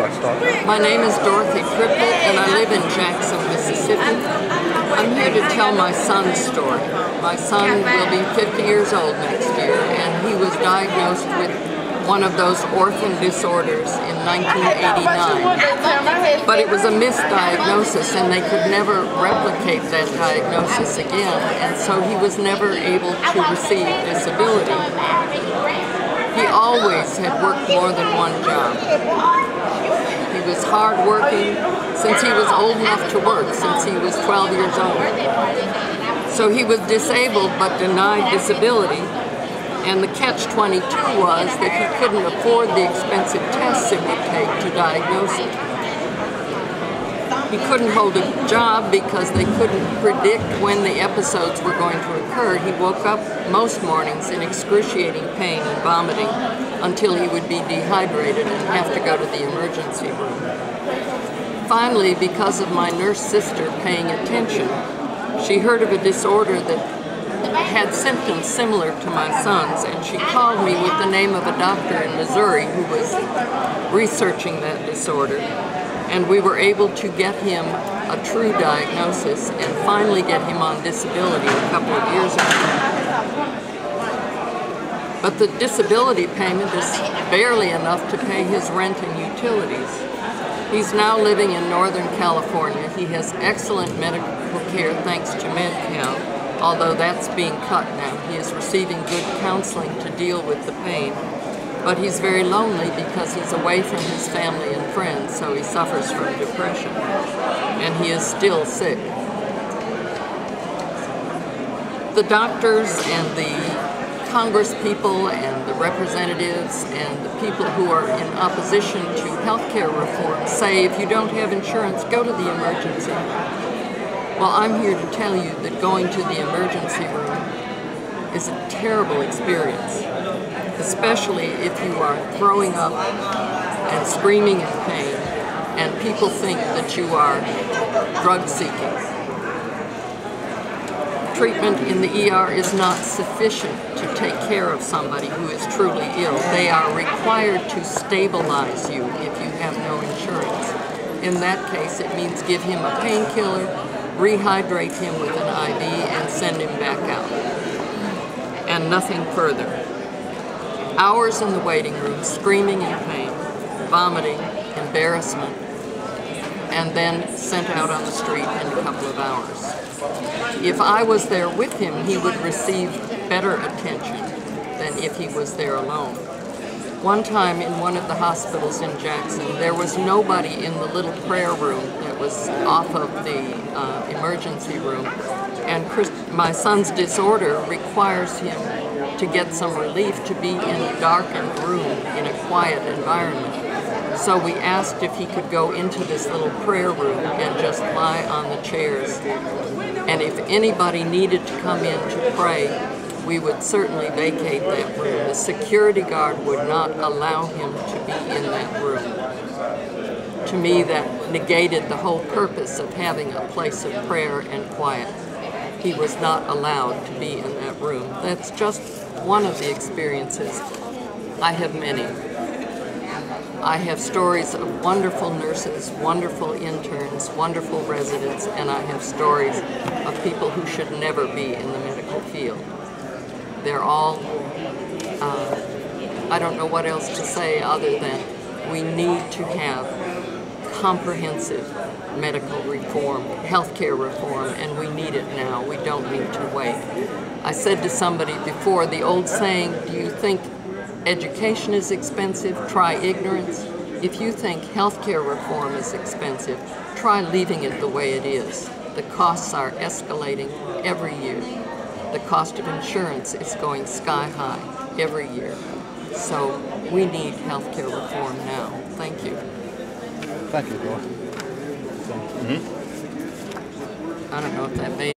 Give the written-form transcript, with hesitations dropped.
My name is Dorothy Triplett, and I live in Jackson, Mississippi. I'm here to tell my son's story. My son will be 50 years old next year, and he was diagnosed with one of those orphan disorders in 1989. But it was a misdiagnosis, and they could never replicate that diagnosis again, and so he was never able to receive disability. He always had worked more than one job. He was hard-working since he was old enough to work, since he was 12 years old. So he was disabled but denied disability, and the catch-22 was that he couldn't afford the expensive tests it would take to diagnose it. He couldn't hold a job because they couldn't predict when the episodes were going to occur. He woke up most mornings in excruciating pain and vomiting until he would be dehydrated and have to go to the emergency room. Finally, because of my nurse sister paying attention, she heard of a disorder that had symptoms similar to my son's, and she called me with the name of a doctor in Missouri who was researching that disorder. And we were able to get him a true diagnosis and finally get him on disability a couple of years ago. But the disability payment is barely enough to pay his rent and utilities. He's now living in Northern California. He has excellent medical care thanks to Med-Cal, although that's being cut now. He is receiving good counseling to deal with the pain. But he's very lonely because he's away from his family and friends, so he suffers from depression. And he is still sick. The doctors and the Congress people and the representatives and the people who are in opposition to health care reform say if you don't have insurance, go to the emergency room. Well, I'm here to tell you that going to the emergency room is a terrible experience, especially if you are throwing up and screaming in pain and people think that you are drug seeking. Treatment in the ER is not sufficient to take care of somebody who is truly ill. They are required to stabilize you if you have no insurance. In that case, it means give him a painkiller, rehydrate him with an IV, and send him back out. And nothing further. Hours in the waiting room, screaming in pain, vomiting, embarrassment, and then sent out on the street in a couple of hours. If I was there with him, he would receive better attention than if he was there alone. One time in one of the hospitals in Jackson, there was nobody in the little prayer room that was off of the emergency room, and my son's disorder requires him to get some relief to be in a darkened room in a quiet environment. So we asked if he could go into this little prayer room and just lie on the chairs. And if anybody needed to come in to pray, we would certainly vacate that room. The security guard would not allow him to be in that room. To me, that negated the whole purpose of having a place of prayer and quiet. He was not allowed to be in that room. That's just one of the experiences. I have many. I have stories of wonderful nurses, wonderful interns, wonderful residents, and I have stories of people who should never be in the medical field. They're all, I don't know what else to say other than we need to have comprehensive medical reform, healthcare reform, and we need it now. We don't need to wait. I said to somebody before, the old saying, do you think education is expensive? Try ignorance. If you think healthcare reform is expensive, try leaving it the way it is. The costs are escalating every year. The cost of insurance is going sky high every year. So we need healthcare reform now. Thank you. Thank you, Dorothy. I don't know if that made